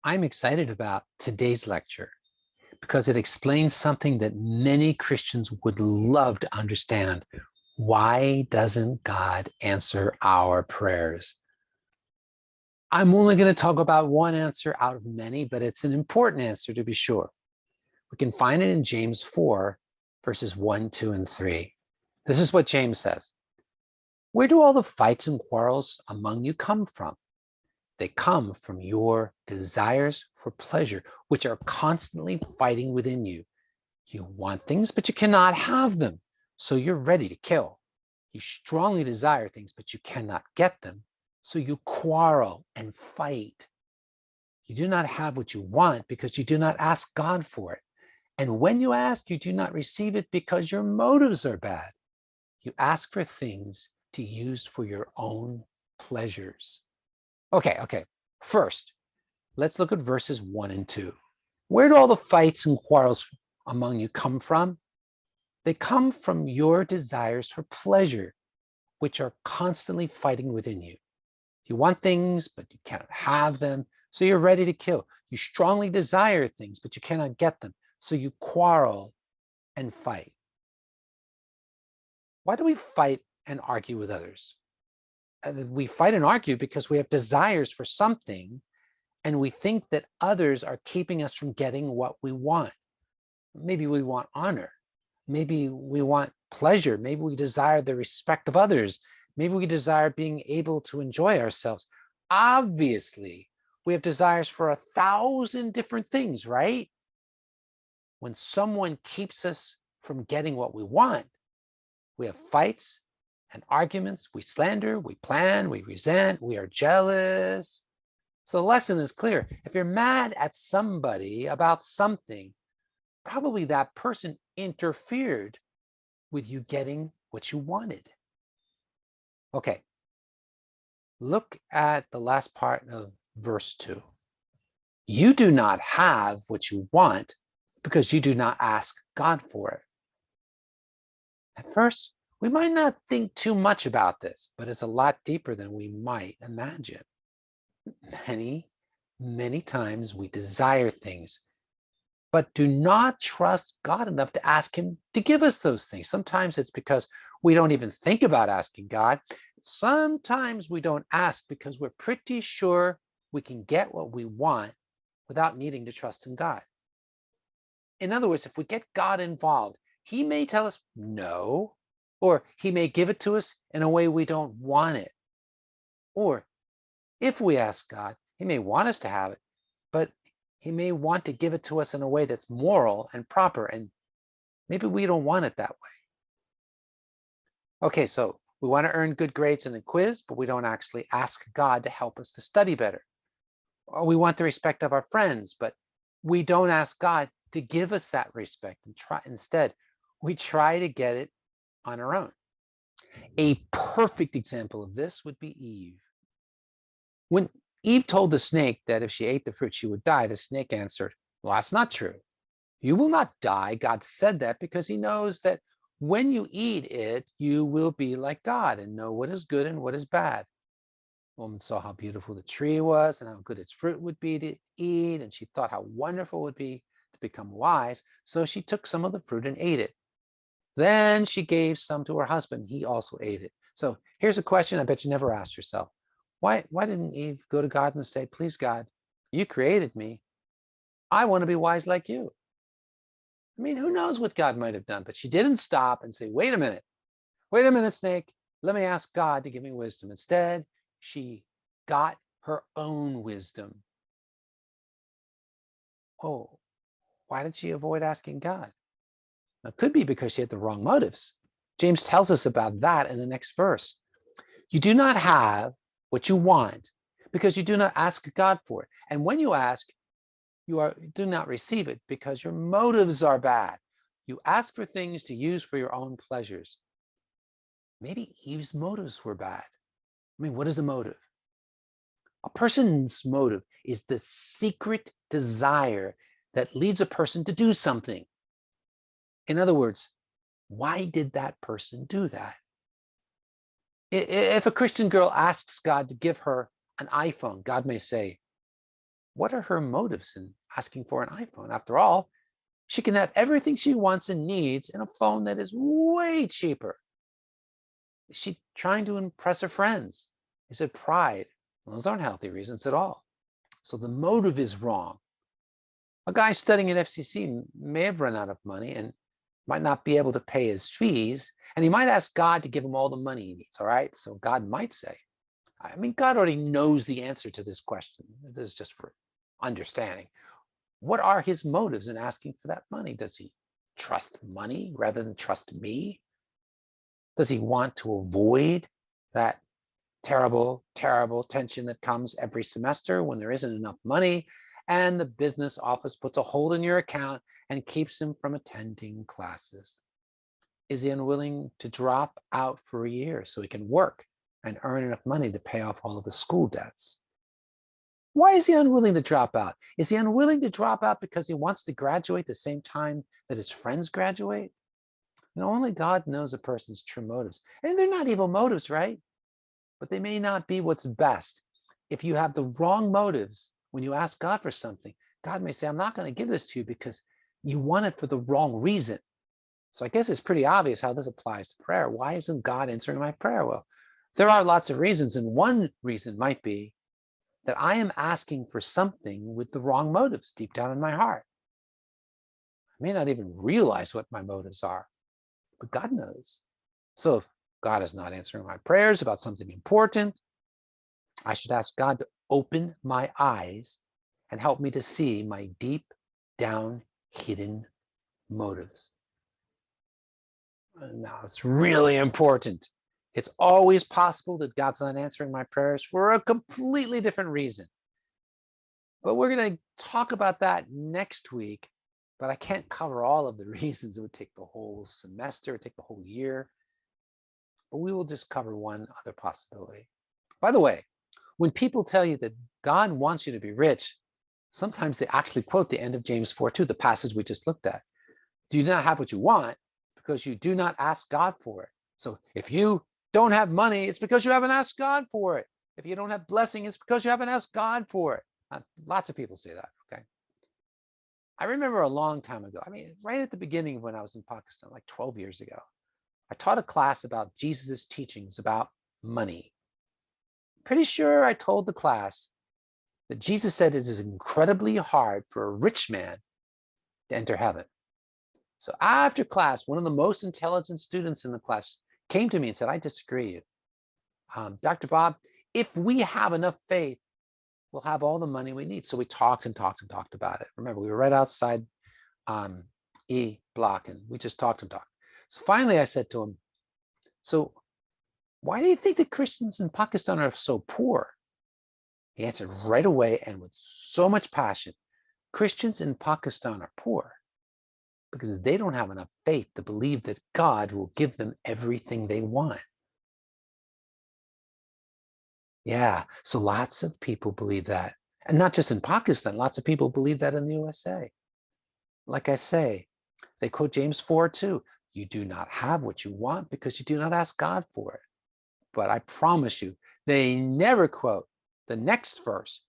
I'm excited about today's lecture because it explains something that many Christians would love to understand. Why doesn't God answer our prayers? I'm only going to talk about one answer out of many, but it's an important answer to be sure. We can find it in James 4, verses 1, 2, and 3. This is what James says. Where do all the fights and quarrels among you come from? They come from your desires for pleasure, which are constantly fighting within you. You want things, but you cannot have them, so you're ready to kill. You strongly desire things, but you cannot get them, so you quarrel and fight. You do not have what you want because you do not ask God for it. And when you ask, you do not receive it because your motives are bad. You ask for things to use for your own pleasures. Okay. First, let's look at verses 1 and 2. Where do all the fights and quarrels among you come from? They come from your desires for pleasure, which are constantly fighting within you. You want things, but you cannot have them, so you're ready to kill. You strongly desire things, but you cannot get them, so you quarrel and fight. Why do we fight and argue with others? We fight and argue because we have desires for something, and we think that others are keeping us from getting what we want. Maybe we want honor. Maybe we want pleasure. Maybe we desire the respect of others. Maybe we desire being able to enjoy ourselves. Obviously, we have desires for 1,000 different things, right? When someone keeps us from getting what we want, we have fights and arguments. We slander, we plan, we resent, we are jealous. So the lesson is clear. If you're mad at somebody about something, probably that person interfered with you getting what you wanted. Okay, look at the last part of verse 2. You do not have what you want because you do not ask God for it. At first, we might not think too much about this, but it's a lot deeper than we might imagine. Many times we desire things, but do not trust God enough to ask him to give us those things. Sometimes it's because we don't even think about asking God. Sometimes we don't ask because we're pretty sure we can get what we want without needing to trust in God. In other words, if we get God involved, he may tell us no, or he may give it to us in a way we don't want it. Or if we ask God, he may want us to have it, but he may want to give it to us in a way that's moral and proper, and maybe we don't want it that way. Okay, so we want to earn good grades in the quiz, but we don't actually ask God to help us to study better. Or we want the respect of our friends, but we don't ask God to give us that respect, and instead, we try to get it on our own. A perfect example of this would be Eve. When Eve told the snake that if she ate the fruit, she would die, the snake answered, well, that's not true. You will not die. God said that because he knows that when you eat it, you will be like God and know what is good and what is bad. The woman saw how beautiful the tree was and how good its fruit would be to eat, and she thought how wonderful it would be to become wise. So she took some of the fruit and ate it. Then she gave some to her husband. He also ate it. So here's a question I bet you never asked yourself. Why didn't Eve go to God and say, please, God, you created me. I want to be wise like you. I mean, who knows what God might have done, but she didn't stop and say, wait a minute, snake. Let me ask God to give me wisdom. Instead, she got her own wisdom. Oh, why did she avoid asking God? Now, it could be because she had the wrong motives. James tells us about that in the next verse. You do not have what you want because you do not ask God for it. And when you ask, you do not receive it because your motives are bad. You ask for things to use for your own pleasures. Maybe Eve's motives were bad. I mean, what is a motive? A person's motive is the secret desire that leads a person to do something. In other words, why did that person do that? If a Christian girl asks God to give her an iPhone, God may say, What are her motives in asking for an iPhone? After all, she can have everything she wants and needs in a phone that is way cheaper. Is she trying to impress her friends? Is it pride? Well, those aren't healthy reasons at all. So the motive is wrong. A guy studying at FCC may have run out of money and might not be able to pay his fees, and he might ask God to give him all the money he needs, all right? So God might say, I mean, God already knows the answer to this question. This is just for understanding. What are his motives in asking for that money? Does he trust money rather than trust me? Does he want to avoid that terrible, terrible tension that comes every semester when there isn't enough money and the business office puts a hold on your account and keeps him from attending classes? Is he unwilling to drop out for a year so he can work and earn enough money to pay off all of his school debts? Why is he unwilling to drop out? Is he unwilling to drop out because he wants to graduate the same time that his friends graduate? Only God knows a person's true motives. And they're not evil motives, right? But they may not be what's best. If you have the wrong motives when you ask God for something, God may say, I'm not going to give this to you because you want it for the wrong reason. So I guess it's pretty obvious how this applies to prayer. Why isn't God answering my prayer? Well, there are lots of reasons. And one reason might be that I am asking for something with the wrong motives deep down in my heart. I may not even realize what my motives are, but God knows. So if God is not answering my prayers about something important, I should ask God to open my eyes and help me to see my deep down hidden motives. Now, it's really important. It's always possible that God's not answering my prayers for a completely different reason. But we're going to talk about that next week. But I can't cover all of the reasons. It would take the whole semester, it would take the whole year. But we will just cover one other possibility. By the way, when people tell you that God wants you to be rich, sometimes they actually quote the end of James 4:2, the passage we just looked at. Do you not have what you want because you do not ask God for it? So if you don't have money, it's because you haven't asked God for it. If you don't have blessing, it's because you haven't asked God for it. Lots of people say that, okay? I remember a long time ago, right at the beginning when I was in Pakistan, like 12 years ago, I taught a class about Jesus's teachings about money. Pretty sure I told the class that Jesus said it is incredibly hard for a rich man to enter heaven. So after class, one of the most intelligent students in the class came to me and said, I disagree. Dr. Bob, if we have enough faith, we'll have all the money we need. So we talked and talked and talked about it. Remember, we were right outside E block and we just talked and talked. So finally I said to him, so why do you think that Christians in Pakistan are so poor? He answered right away and with so much passion, Christians in Pakistan are poor because they don't have enough faith to believe that God will give them everything they want. Yeah, so lots of people believe that. And not just in Pakistan, lots of people believe that in the USA. Like I say, they quote James 4:2. You do not have what you want because you do not ask God for it. But I promise you, they never quote the next verse.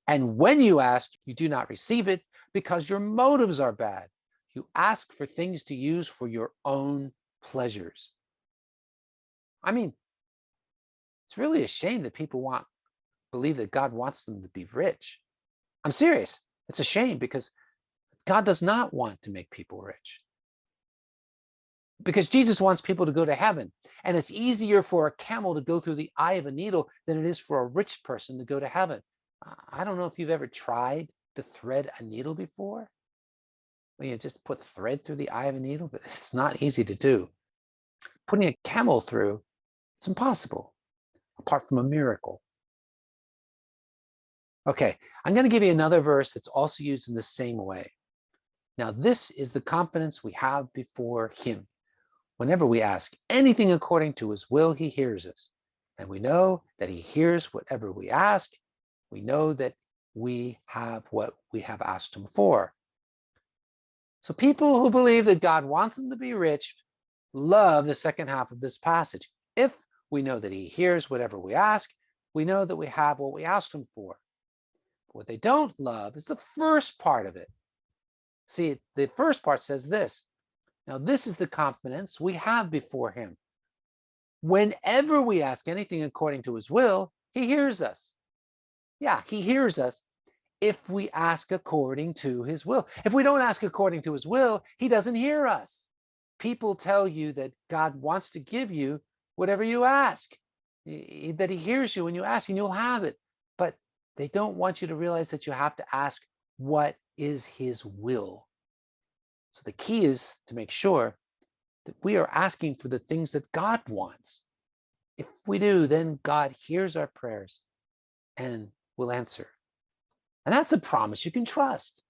And when you ask, you do not receive it because your motives are bad. You ask for things to use for your own pleasures. It's really a shame that people believe that God wants them to be rich. I'm serious. It's a shame because God does not want to make people rich. Because Jesus wants people to go to heaven. And it's easier for a camel to go through the eye of a needle than it is for a rich person to go to heaven. I don't know if you've ever tried to thread a needle before. Well, you just put thread through the eye of a needle, but it's not easy to do. Putting a camel through, it's impossible, apart from a miracle. Okay, I'm going to give you another verse that's also used in the same way. Now, this is the confidence we have before him. Whenever we ask anything according to his will, he hears us. And we know that he hears whatever we ask. We know that we have what we have asked him for. So people who believe that God wants them to be rich love the second half of this passage. If we know that he hears whatever we ask, we know that we have what we asked him for. What they don't love is the first part of it. See, the first part says this. Now, this is the confidence we have before him. Whenever we ask anything according to his will, he hears us. Yeah, he hears us if we ask according to his will. If we don't ask according to his will, he doesn't hear us. People tell you that God wants to give you whatever you ask, that he hears you when you ask and you'll have it. But they don't want you to realize that you have to ask what is his will. So the key is to make sure that we are asking for the things that God wants. If we do, then God hears our prayers and will answer. And that's a promise you can trust.